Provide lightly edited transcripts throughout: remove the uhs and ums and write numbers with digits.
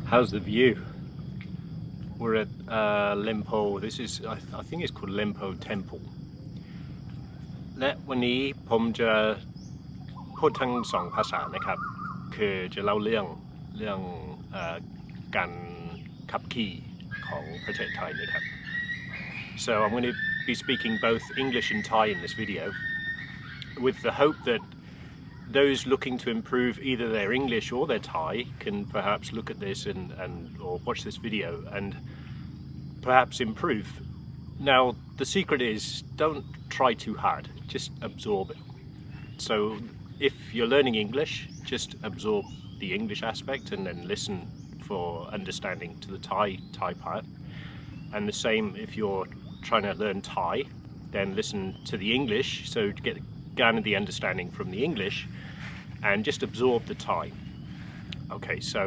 How's the view? We're at Lempo. This is, I think it's called Lempo Temple. และวันนี้ผมจะพูดทั้งสองภาษานะครับคือจะเล่าเรื่องการขับขี่ของประเทศไทยนะครับ So I'm going to be speaking both English and Thai in this video with the hope that those looking to improve either their English or their Thai can perhaps look at this or watch this video and perhaps improve. Now the secret is don't try too hard, just absorb it. So if you're learning English, just absorb the English aspect and then listen for understanding to the Thai part. And the same if you're trying to learn Thai, then listen to the English, so get the understanding from the English and just absorb the Thai. Okay, so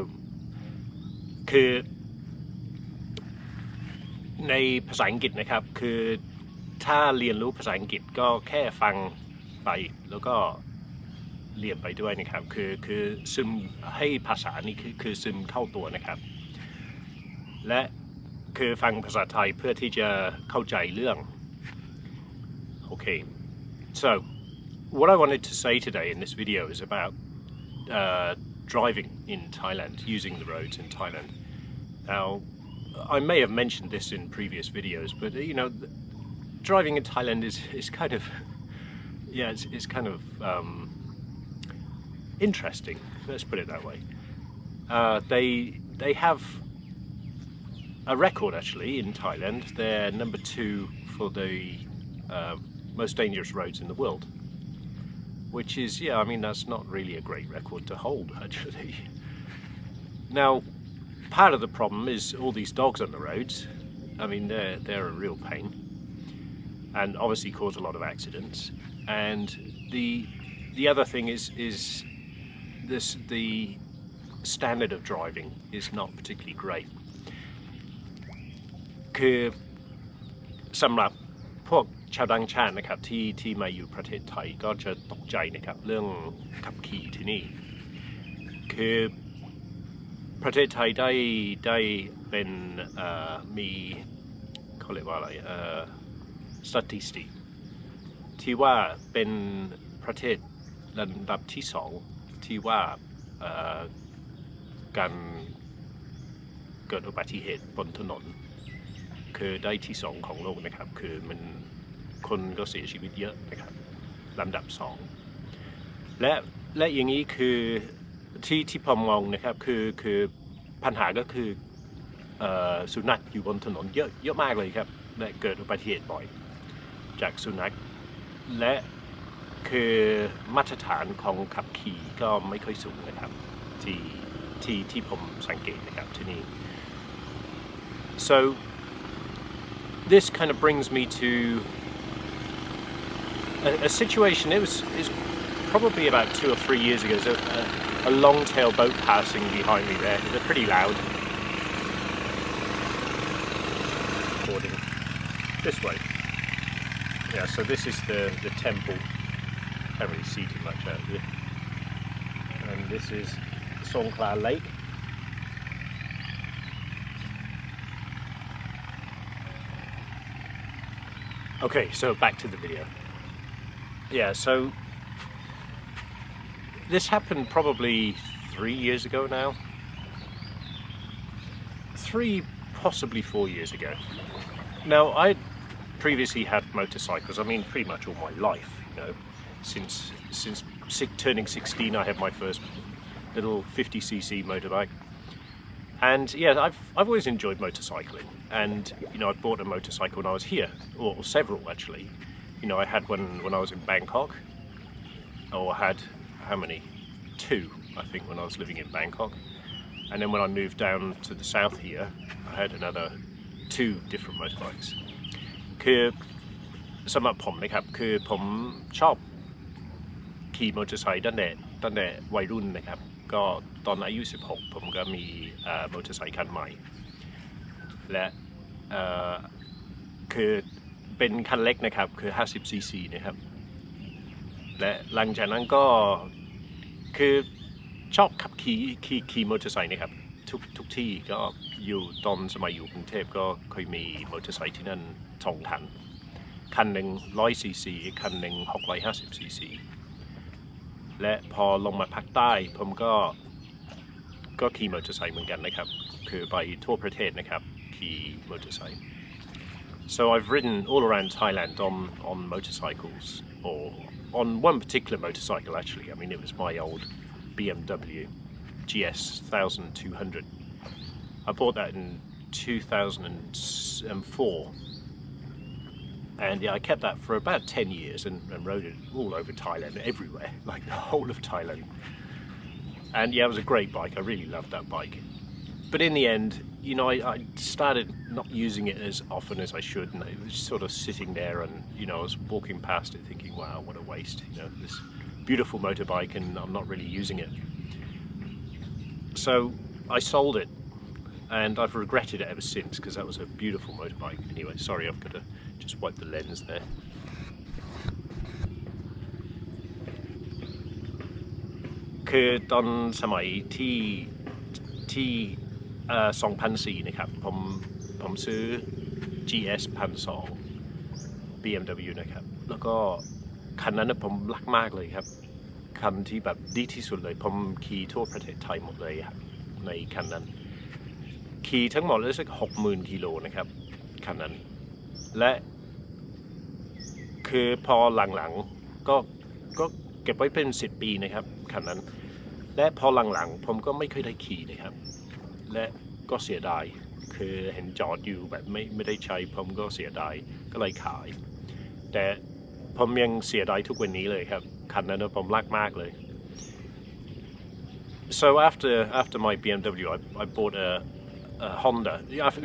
คือในภาษาอังกฤษนะครับคือถ้าเรียนรู้ภาษาอังกฤษก็แค่ฟังไปแล้วก็เรียนไปด้วยนะครับคือซึมให้ภาษานี่คือซึมเข้าตัวนะครับและคือฟังภาษาไทยเพื่อที่จะเข้าใจเรื่อง Okay, so what I wanted to say today in this video is about driving in Thailand, using the roads in Thailand. Now, I may have mentioned this in previous videos, but you know, driving in Thailand is kind of, yeah, it's kind of interesting. Let's put it that way. They have a record actually in Thailand. They're number 2 for the most dangerous roads in the world. Which is, yeah, I mean, that's not really a great record to hold, actually. Now, part of the problem is all these dogs on the roads. I mean, they're a real pain, and obviously cause a lot of accidents. And the other thing is the standard of driving is not particularly great. คือสำหรับพวกชาวต่างชาตินะครับที่มาอยู่ประเทศไทยก็จะตกใจนะครับเรื่องขับขี่ที่นี่คือประเทศไทยได้เป็นมีเขาเรียกว่าอะไรสถิติที่ว่าเป็นประเทศระดับที่2ที่ว่าการเกิดอุบัติเหตุบนถนนคือได้ที่2ของโลกนะครับคือมันคนก็เสียชีวิตเยอะนะครับลำดับ2และอย่างนี้คือที่ผมมองนะครับคือปัญหาก็คือสุนัขอยู่บนถนนเยอะมากเลยครับและเกิดอุบัติเหตุบ่อยจากสุนัขและคือมาตรฐานของขับขี่ก็ไม่ค่อยสูงนะครับที่ผมสังเกตนะครับที่นี่ so this kind of brings me to a situation. It was probably about 2 or 3 years ago. There's a long-tail boat passing behind me there. They're pretty loud. Recording this way. Yeah, so this is the temple. Can't really see too much out here. And this is Songkla Lake. Okay, so back to the video. Yeah, so this happened probably 3 years ago now. 3, possibly 4 years ago. Now, I previously had motorcycles, I mean pretty much all my life, you know. Since turning 16 I had my first little 50cc motorbike. And yeah, I've always enjoyed motorcycling, and you know I bought a motorcycle when I was here, or several actually. You know I had one when I was in Bangkok, or I had how many? 2 I think when I was living in Bangkok, and then when I moved down to the south here, I had another 2 different motorbikes. คือสำหรับผมนะครับคือผมชอบขี่มอเตอร์ไซค์ตั้งแต่วัยรุ่นนะครับก็ตอนอายุ16ผมก็มีมอเตอร์ไซค์คันใหม่และคือเป็นคันเล็กนะครับคือ 50cc นะครับและหลังจากนั้นก็คือชอบขับขี่มอเตอร์ไซค์นะครับ ทุกที่ก็อยู่ตอนสมัยอยู่กรุงเทพก็เคยมีมอเตอร์ไซค์ที่นั่น2 คันหนึ่ง100 cc อีกคันหนึ่ง650 cc และพอลงมาภาคใต้ผมก็ขี่มอเตอร์ไซค์เหมือนกันนะครับคือไปทั่วประเทศนะครับขี่มอเตอร์ไซค์ So I've ridden all around Thailand on motorcycles, or on one particular motorcycle actually. I mean, it was my old BMW GS 1200. I bought that in 2004, and yeah, I kept that for about 10 years and rode it all over Thailand, everywhere, like the whole of Thailand. And yeah, it was a great bike. I really loved that bike. But in the end, you know, I started not using it as often as I should, and it was sort of sitting there, and you know, I was walking past it thinking, wow, what a waste, you know, this beautiful motorbike, and I'm not really using it. So I sold it, and I've regretted it ever since, because that was a beautiful motorbike. Anyway, sorry, I've got to just wipe the lens there. คือตอนสมัยที่2004นะครับผมซื้อ GS 1200 BMW นะครับแล้วก็คันนั้นผมรักมากเลยครับคันที่แบบดีที่สุดเลยผมขี่ทั่วประเทศไทยหมดเลยครับในคันนั้นขี่ทั้งหมดเลยสัก 60,000 กิโลนะครับคันนั้นและคือพอหลังๆก็เก็บไว้เป็น10 ปีนะครับคันนั้นและพอหลังๆผมก็ไม่เคยได้ขี่นะครับและก็เสียดายคือเห็นจอดอยู่แบบไม่ได้ใช้ผมก็เสียดายก็เลยขายแต่ผมยังเสียดายทุกวันนี้เลยครับคันนั้นผมรักมากเลย So after my BMW I bought a Honda.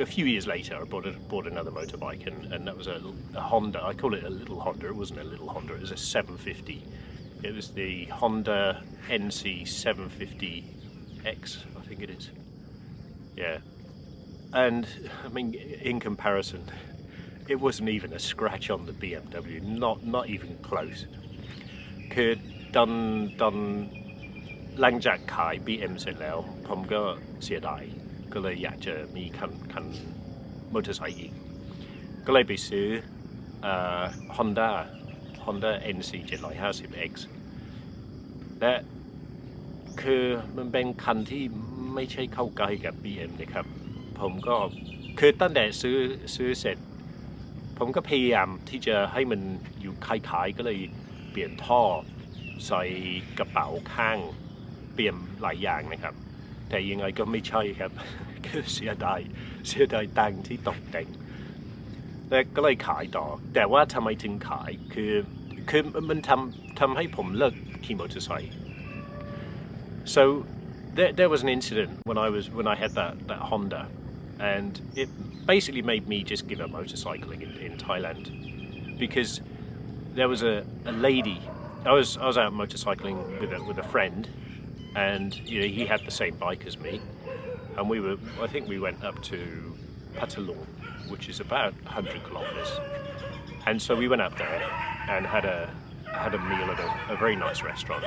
A few years later I bought another motorbike and that was a Honda. I call it a little Honda. It wasn't a little Honda, it was a 750. It was the Honda NC 750X, I think it is. Yeah, and I mean, in comparison, it wasn't even a scratch on the BMW, not even close. คือตอนหลังจากขาย BM เสร็จแล้วผมก็เสียดายก็เลยอยากจะมีคันมอเตอร์ไซค์อีกก็เลยไปซื้อHonda NC 750X และคือมันเป็นคันที่ไม่ใช่เข้าใกล้กับ BM นะครับผมก็คือตั้งแต่ซื้อเสร็จผมก็พยายามที่จะให้มันอยู่คล้ายๆก็เลยเปลี่ยนท่อใส่กระเป๋าข้างเปลี่ยนหลายอย่างนะครับแต่ยังไงก็ไม่ใช่ครับคือเสียดายตังค์ที่ตกแต่งและก็เลยขายต่อแต่ว่าทำไมถึงขายคือมันทำให้ผมเลิกขี่มอเตอร์ไซค์ So there was an incident when I had that Honda, and it basically made me just give up motorcycling in Thailand because there was a lady. I was out motorcycling with a friend, and you know he had the same bike as me, and I think we went up to Patalong, which is about 100 kilometers, and so we went up there and had a meal at a very nice restaurant.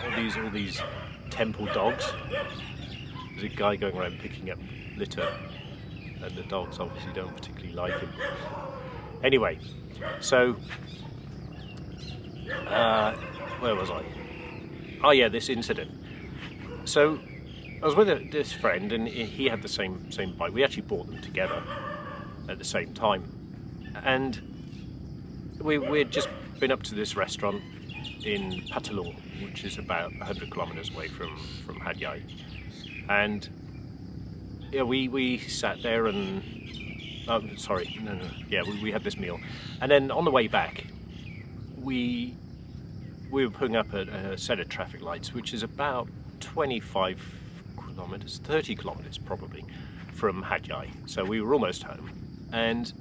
All these temple dogs. There's a guy going around picking up litter, and the dogs obviously don't particularly like him. Anyway, so where was I? Oh yeah, this incident. So I was with this friend, and he had the same bike. We actually bought them together at the same time, and we'd just been up to this restaurant in Patalong, which is about 100 kilometers away from Hat Yai, and yeah, we sat there and we had this meal, and then on the way back, we were putting up a set of traffic lights, which is about 25 kilometers, 30 kilometers probably, from Hat Yai. So we were almost home, and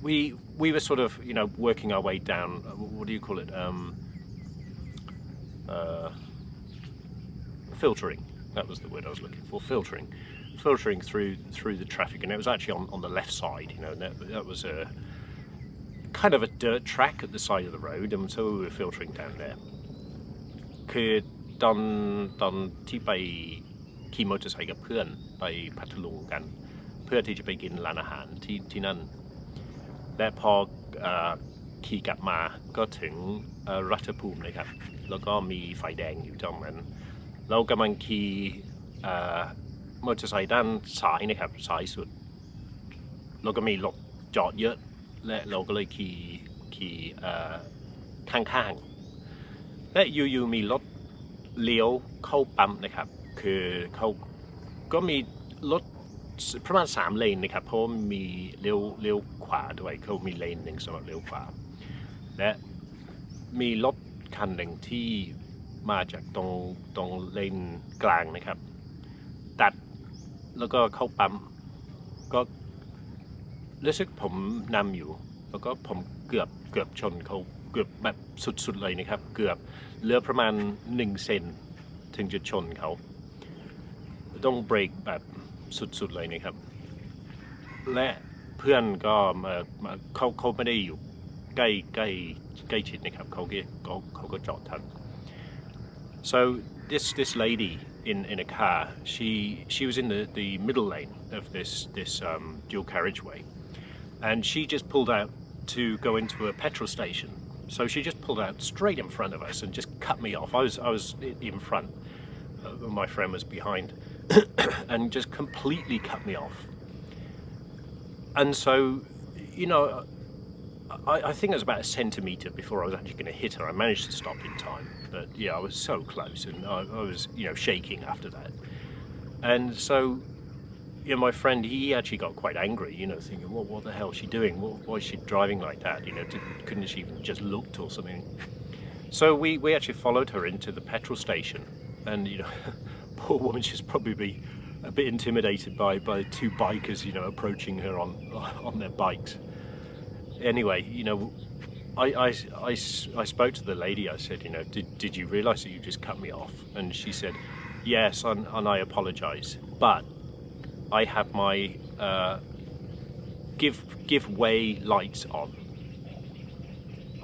we were sort of, you know, working our way down, what do you call it, filtering, that was the word I was looking for, filtering through the traffic, and it was actually on the left side, you know, and that was a kind of a dirt track at the side of the road, and so we were filtering down there. คือ ตอนตอนที่ไปขี่มอเตอร์ไซค์กับเพื่อนไปพัทลุงกันเพื่อที่จะไปกินร้านอาหารที่นั่นและพอขี่กลับมาก็ถึงรัฐภูมินะครับแล้วก็มีไฟแดงอยู่ตรงนั้นเรากำลังขี่มอเตอร์ไซค์ด้านซ้ายนะครับซ้ายสุดแล้วก็มีรถจอดเยอะและเราก็เลยขี่ข้างๆและอยู่ๆมีรถเลี้ยวเข้าปั๊มนะครับคือเขาก็มีรถประมาณ3เลนนะครับเพราะมีเลี้ยวขวาด้วยเขามีเลนหนึ่งสำหรับเลี้ยวขวาและมีรถคันหนึ่งที่มาจากตรงเลนกลางนะครับตัดแล้วก็เข้าปั๊มก็รู้สึกผมนำอยู่แล้วก็ผมเกือบชนเขาเกือบแบบสุดๆเลยนะครับเกือบเหลือประมาณ1 เซนถึงจะชนเขาต้องเบรกแบบสุดๆเลยนะครับและเพื่อนก็มาเขาไม่ได้อยู่ใกล้ชิดนะครับเขาก็จอดทัน so this lady in a car she was in the middle lane of this dual carriageway and she just pulled out to go into a petrol station so she just pulled out straight in front of us and just cut me off I was in front my friend was behind and just completely cut me off and so you know I think it was about a centimetre before I was actually going to hit her. I managed to stop in time, but yeah, I was so close, and I was, shaking after that. And so, my friend, he actually got quite angry, thinking, what the hell is she doing? Why is she driving like that? Couldn't she even just looked or something? So we actually followed her into the petrol station, and poor woman, she's probably a bit intimidated by 2 bikers, approaching her on their bikes. Anyway, I spoke to the lady. I said, did you realize that you just cut me off? And she said, yes, and I apologize, but I have my give way lights on.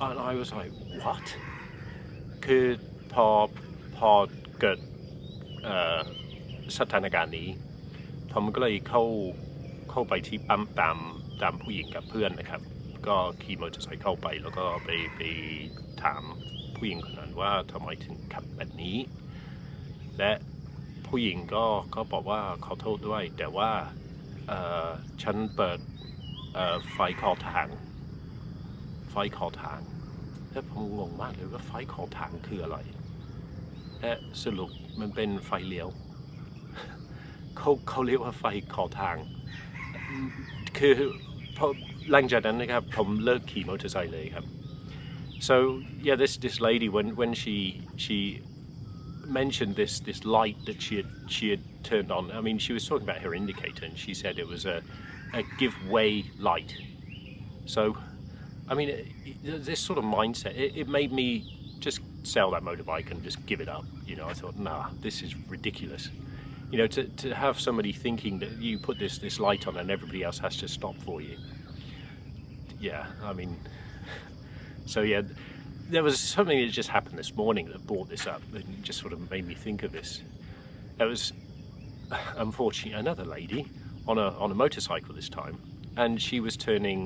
And I was like, what? คือพอเกิดสถานการณ์นี้ผมก็เลยเข้าไปที่ปั๊มตามผู้หญิงกับเพื่อนนะครับก็ขี่มอเตอร์ไซค์เข้าไปแล้วก็ไปถามผู้หญิงคนนั้นว่าทำไมถึงขับแบบนี้และผู้หญิงก็บอกว่าขอโทษด้วยแต่ว่าฉันเปิดไฟขอทางและผมงงมากเลยว่าไฟขอทางคืออะไรและสรุปมันเป็นไฟเลี้ยวเขาเรียกว่าไฟขอทางคือพอหลังจากนั้นนะครับผมเลิกขี่มอเตอร์ไซค์เลยครับ so yeah this lady when she mentioned this light that she had turned on I mean she was talking about her indicator and she said it was a give way light so I mean this sort of mindset it made me just sell that motorbike and just give it up I thought nah this is ridiculous to have somebody thinking that you put this light on and everybody else has to stop for you yeah I mean so yeah there was something that just happened this morning that brought this up and just sort of made me think of this there was unfortunately another lady on a motorcycle this time and she was turning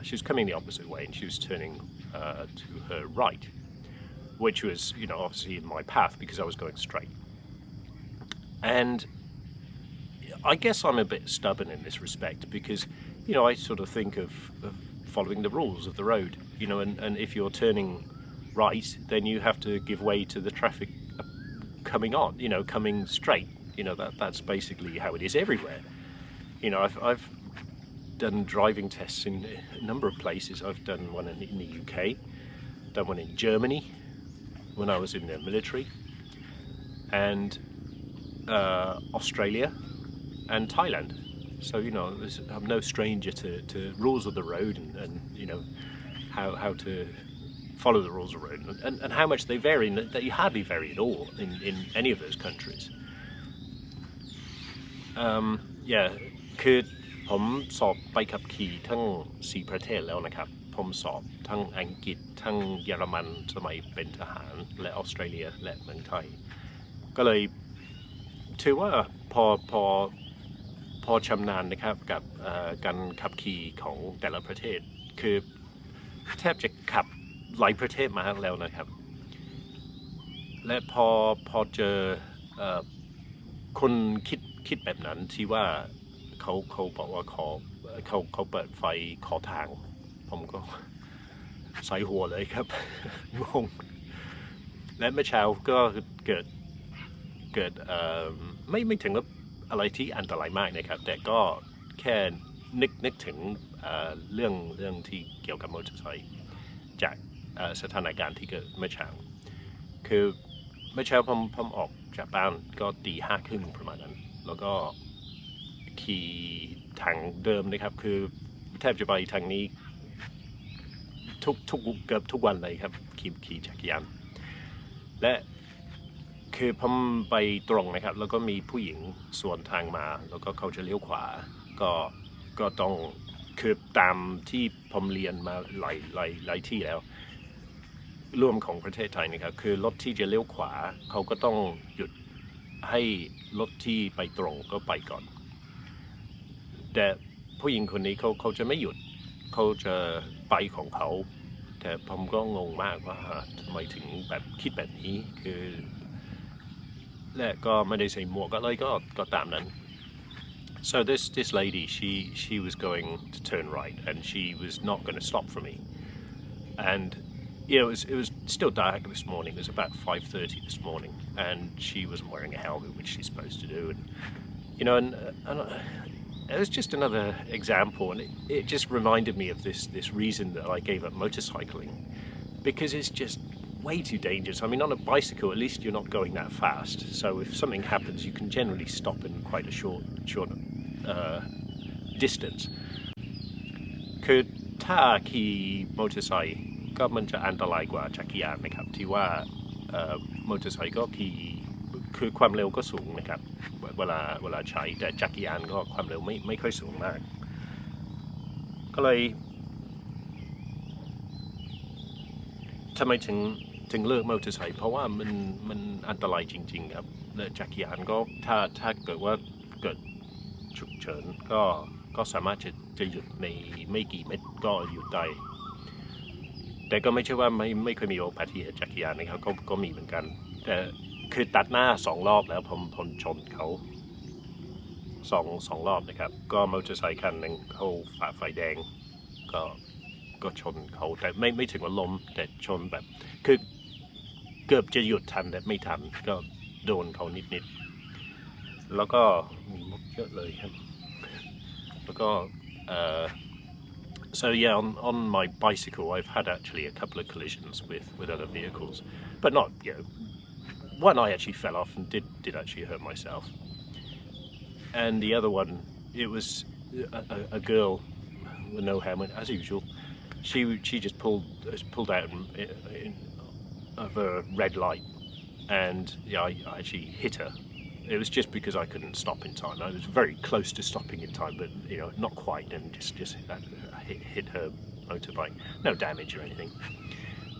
she was coming the opposite way and she was turning to her right which was obviously in my path because I was going straight and I guess I'm a bit stubborn in this respect because I sort of think of following the rules of the road and if you're turning right then you have to give way to the traffic coming on coming straight that's basically how it is everywhere I've done driving tests in a number of places I've done one in the UK done one in Germany when I was in the military and Australia and Thailand so I'm no stranger to rules of the road and how to follow the rules of the road and how much they vary that you hardly vary at all in any of those countries yeah คือผมสอบใบขับขี่ทั้ง4 ประเทศแล้วนะครับ ผมสอบทั้งอังกฤษทั้งเยอรมันสมัยเป็นทหารและออสเตรเลียและเมืองไทยก็เลยถือว่าพอชำนาญนะครับกับการขับขี่ของแต่ละประเทศคือแทบจะขับหลายประเทศมาแล้วนะครับและพอเจอคนคิดแบบนั้นที่ว่าเขาบอกว่าเขาเปิดไฟขอทางผมก็ใส่หัวเลยครับ งงและเมื่อเช้าก็เกิดไม่ถึงว่าอะไรที่อันตรายมากนะครับแต่ก็แค่นึกถึงเรื่องที่เกี่ยวกับมอเตอร์ไซค์จากสถานการณ์ที่เกิดเมื่อเช้าคือเมื่อเช้าผมออกจากบ้านก็ตี 5:30ประมาณนั้นแล้วก็ขี่ทางเดิมนะครับคือแทบจะไปทางนี้เกือบทุกวันเลยครับขี่จักรยานและคือผมไปตรงนะครับแล้วก็มีผู้หญิงสวนทางมาแล้วก็เขาจะเลี้ยวขวาก็ต้องคือตามที่ผมเรียนมาหลายที่แล้วรวมของประเทศไทยนะครับคือรถที่จะเลี้ยวขวาเขาก็ต้องหยุดให้รถที่ไปตรงก็ไปก่อนแต่ผู้หญิงคนนี้เขาจะไม่หยุดเขาจะไปของเขาแต่ผมก็งงมากว่าทำไมถึงแบบคิดแบบนี้คือและก็ไม่ได้ใส่หมวกอะไรก็ตามนั้น so this lady she was going to turn right and she was not going to stop for me and it was still dark this morning. It was about 5:30 this morning, and she wasn't wearing a helmet, which she's supposed to do. And and it was just another example, and it just reminded me of this reason that I gave up motorcycling, because it's just way too dangerous. I mean, on a bicycle, at least you're not going that fast. So if something happens, you can generally stop in quite a short distance. คือถ้าขี่มอเตอร์ไซค์ก็มันจะอันตรายกว่าจักรยานนะครับที่ว่ามอเตอร์ไซค์ก็ขี่คือความเร็วก็สูงนะครับเวลาใช้แต่จักรยานก็ความเร็วไม่ค่อยสูงมากก็เลยทำไมถึงเลือกมอเตอร์ไซค์เพราะว่ามันอันตรายจริงๆครับและจักรยานก็ถ้าเกิดว่าเกิดฉุกเฉินก็สามารถจะหยุดในไม่กี่เมตรก็หยุดได้แต่ก็ไม่ใช่ว่าไม่เคยมีอุบัติเหตุจักรยานนะครับก็มีเหมือนกันแต่คือตัดหน้า2 รอบแล้วผมชนเขาสองรอบนะครับก็มอเตอร์ไซค์คันหนึ่งเขาฝ่าไฟแดงก็ชนเขาแต่ไม่ถึงว่าล้มแต่ชนแบบคือเกือบจะหยุดทันแต่ไม่ทันก็โดนเขานิดแล้วก็มีมุกเยอะเลยครับแล้วก็So yeah, on my bicycle, I've had actually a couple of collisions with other vehicles, but not one I actually fell off and did actually hurt myself, and the other one it was a girl with no helmet as usual. She just pulled out of a red light, and I actually hit her. It was just because I couldn't stop in time. I was very close to stopping in time, but not quite, and just hit her motorbike. No damage or anything.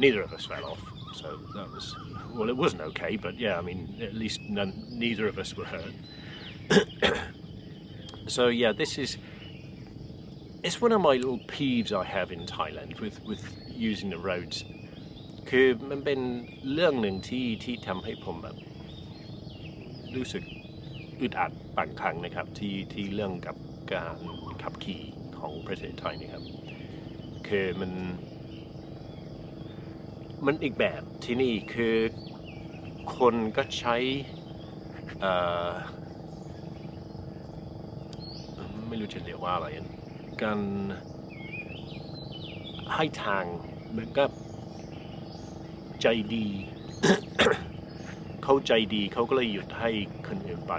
Neither of us fell off, so that was it wasn't okay, but yeah, I mean at least neither of us were hurt. So yeah, it's one of my little peeves I have in Thailand with using the roads. คือมันเป็นเรื่องหนึ่งที่ทำให้ผมแบบรู้สึกอึดอัดบางครั้งนะครับที่เรื่องกับการขับขี่ของประเทศไทยนะครับคือมันอีกแบบที่นี่คือคนก็ใช้ไม่รู้จะเรียกว่าอะไรการให้ทางเหมือนกับใจดี เขาใจดีเขาก็เลยหยุดให้คนอื่นไป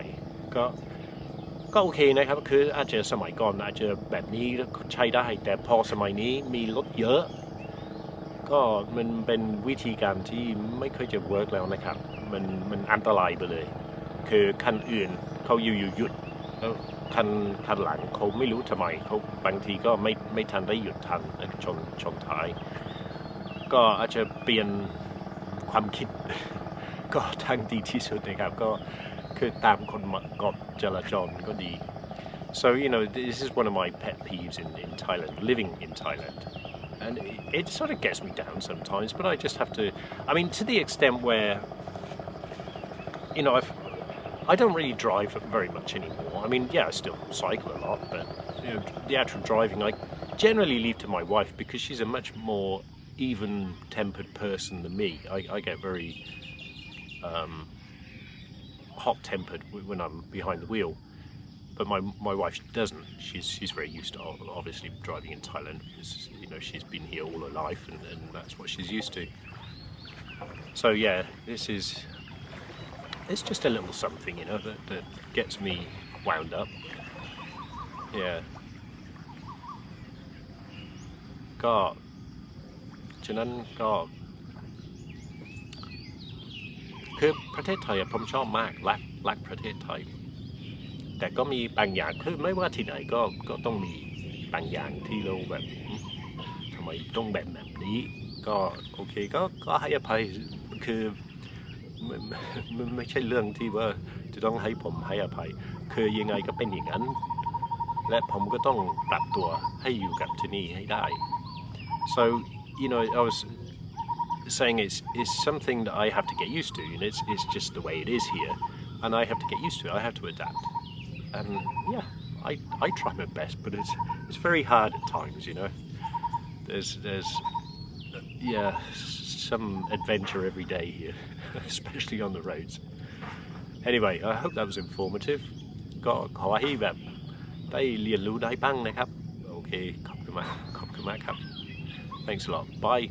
ก็โอเคนะครับคืออาจจะสมัยก่อนอาจจะแบบนี้ใช้ได้แต่พอสมัยนี้มีรถเยอะก็มันเป็นวิธีการที่ไม่ค่อยจะเวิร์กแล้วนะครับมันอันตรายไปเลยคือคันอื่นเขาอยู่หยุดแล้ว คันหลังเขาไม่รู้ทำไมเขาบางทีก็ไม่ทันได้หยุดทันชนท้ายก็อาจจะเปลี่ยนความคิดก็ทางดีที่สุดนะครับก็คือตามกฎจราจรก็ดี so this is one of my pet peeves in Thailand living in Thailand and it sort of gets me down sometimes but I just have to I mean to the extent where I don't really drive very much anymore. I mean, yeah, I still cycle a lot, but the actual driving I generally leave to my wife because she's a much more even-tempered person than me. I get very hot-tempered when I'm behind the wheel, but my wife doesn't. She's very used to obviously driving in Thailand because she's been here all her life and that's what she's used to. So yeah, this is. It's just a little something, that gets me wound up. Yeah. ก็ฉะนั้นก็คือประเทศไทยผมชอบมากรักประเทศไทยแต่ก็มีบางอย่างคือไม่ว่าที่ไหนก็ต้องมีบางอย่างที่เราแบบทำไมต้องแบบนี้ก็โอเคก็ให้อภัยคือไม่ใช่เรื่องที่ว่าจะต้องให้ผมให้อภัยคือยังไงก็เป็นอย่างนั้นและผมก็ต้องปรับตัวให้อยู่กับที่นี่ให้ได้ so I was saying it's something that I have to get used to it's just the way it is here and I have to get used to it I have to adapt and yeah I try my best but it's very hard at times there's yeah some adventure every day here especially on the roads anyway I hope that was informative ก็ขอให้แบบได้เรียนรู้ได้บ้างนะครับโอเคขอบคุณมากครับ thanks a lot bye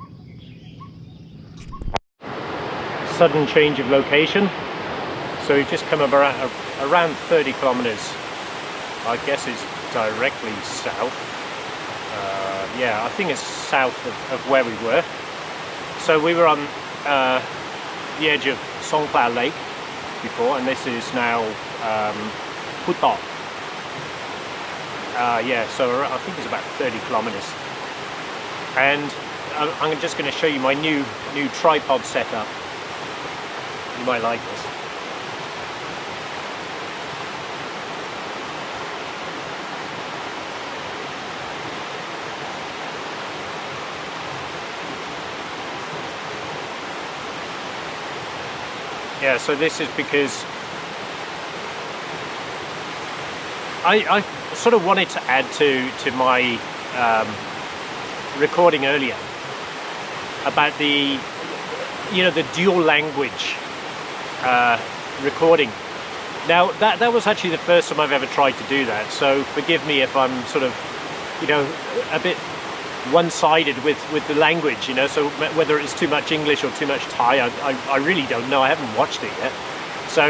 sudden change of location so we've just come around 30 kilometers I guess it's directly south yeah I think it's south of where we were so we were on the edge of Songkla Lake before and this is now Puto yeah so I think it's about 30 kilometers and I'm just going to show you my new tripod setup you might like this yeah so this is because I sort of wanted to add to my recording earlier about the dual language recording now that was actually the first time I've ever tried to do that so forgive me if I'm sort of a bit one-sided with the language so whether it's too much English or too much Thai I really don't know I haven't watched it yet so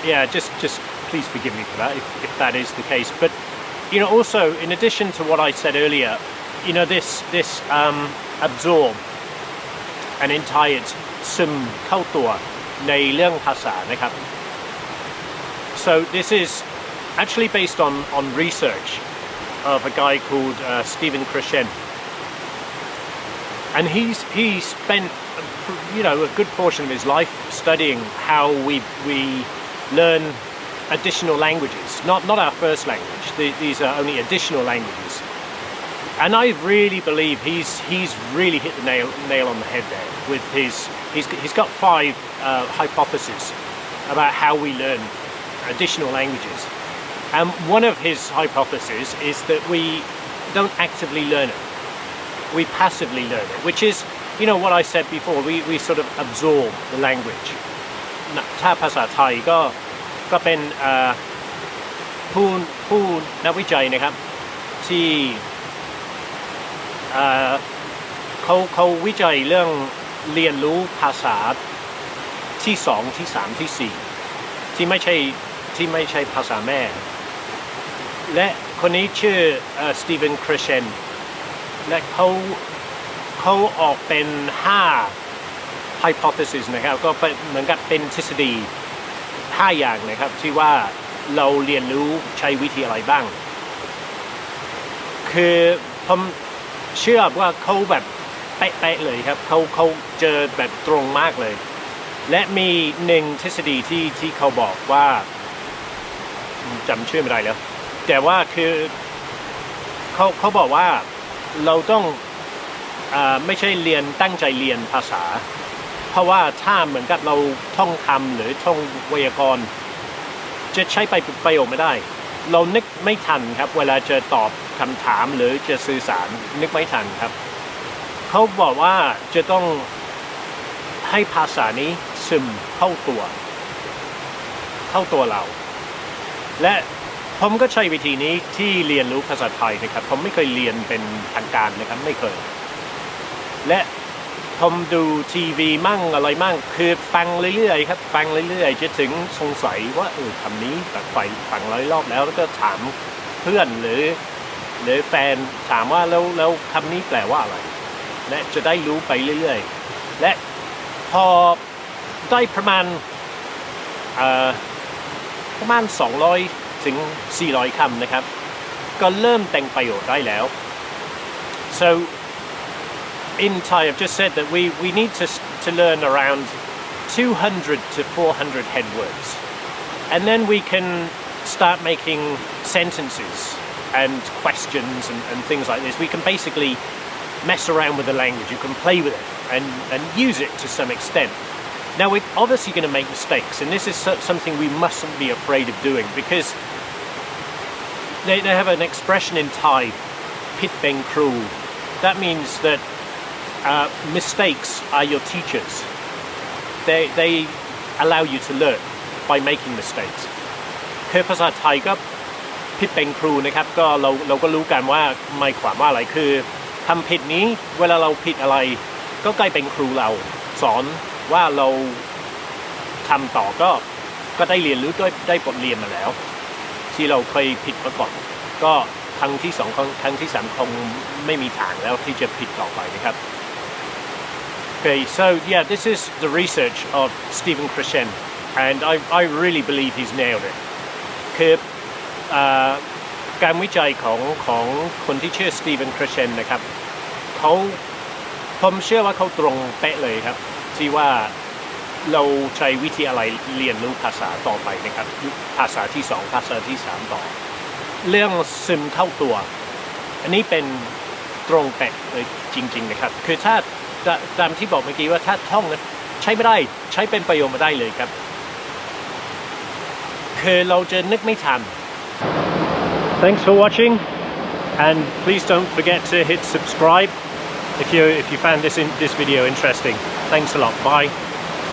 yeah just please forgive me for that if that is the case but also in addition to what I said earlier this absorb and in Thai it's ซึมเข้าตัวในเรื่องภาษานะครับ so this is actually based on research of a guy called Stephen Krishen and he spent a good portion of his life studying how we learn additional languages not our first language these are only additional languages and I really believe he's really hit the nail on the head there with he's got 5 hypotheses about how we learn additional languages and one of his hypotheses is that we don't actively learn it we passively learn it which is what I said before we sort of absorb the language ถ้าภาษาไทยก็เป็นผู้นักวิจัยนะครับที่เขาวิจัยเรื่องเรียนรู้ภาษาที่2ที่3ที่4ที่ไม่ใช่ภาษาแม่และคนนี้ชื่อสตีเวนคริสเชนและเขาออกเป็น5 hypothesis นะครับก็เหมือนกับเป็นทฤษฎี5อย่างนะครับที่ว่า เราเรียนรู้ใช้วิธีอะไรบ้างคือผมเชื่อว่าเขาแบบเป๊ะๆเลยครับเขาเจอแบบตรงมากเลยและมีหนึ่งทฤษฎีที่เขาบอกว่าจำชื่อไม่ได้แล้วแต่ว่าคือเขาบอกว่าเราต้องไม่ใช่เรียนตั้งใจเรียนภาษาเพราะว่าถ้าเหมือนกับเราท่องคำหรือท่องไวยากรณ์จะใช้ไปประโยชน์ไม่ได้เรานึกไม่ทันครับเวลาจะตอบคำถามหรือจะสื่อสารนึกไม่ทันครับเขาบอกว่าจะต้องให้ภาษานี้ซึมเข้าตัวเราและผมก็ใช้วิธีนี้ที่เรียนรู้ภาษาไทยนะครับผมไม่เคยเรียนเป็นทางการนะครับไม่เคยและผมดูทีวีมั่งอะไรมั่งคือฟังเรื่อยๆครับฟังเรื่อยๆจะถึงสงสัยว่าคำนี้แบบฟังหลายรอบแล้วก็ถามเพื่อนหรือแฟนถามว่าแล้วคำนี้แปลว่าอะไรและจะได้รู้ไปเรื่อยๆและพอได้ประมาณ200ถึง400คำนะครับก็เริ่มแต่งประโยคได้แล้ว so in Thai I've just said that we need to learn around 200 to 400 head words and then we can start making sentences and questions and things like this we can basically mess around with the language you can play with it and use it to some extent now we're obviously going to make mistakes and this is something we mustn't be afraid of doing because they have an expression in Thai pit beng kru that means that mistakes are your teachers they allow you to learn by making mistakes คือภาษาไทยก็ผิดเป็นครูนะครับก็เราก็รู้กันว่าหมายความว่าอะไรคือทำผิดนี้เวลาเราผิดอะไรก็กลายเป็นครูเราสอนว่าเราทำต่อก็ได้เรียนรู้ได้บทเรียนมาแล้วที่เราเคยผิดมาก่อนก็ครั้งที่2ครั้งที่3คงไม่มีทางแล้วที่จะผิดต่อไปนะครับ Okay, so yeah, this is the research of Stephen Krashen, and I really believe he's nailed it. คือการวิจัยของคนที่ชื่อ Stephen Krashen นะครับผมเชื่อว่าเขาตรงเป๊ะเลยครับที่ว่าเราใช้วิธีอะไรเรียนรู้ภาษาต่อไปนะครับภาษาที่2ภาษาที่3ต่อเรื่องซึมเข้าตัวอันนี้เป็นตรงเป๊ะเลยจริงๆนะครับคือถ้าตามที่บอกเมื่อกี้ว่าถ้าท่องนะใช้ไม่ได้ใช้เป็นประโยชน์ไม่ได้เลยครับคือเราจะนึกไม่ทัน Thanks for watching and please don't forget to hit subscribe if you found this video interesting. Thanks a lot. Bye.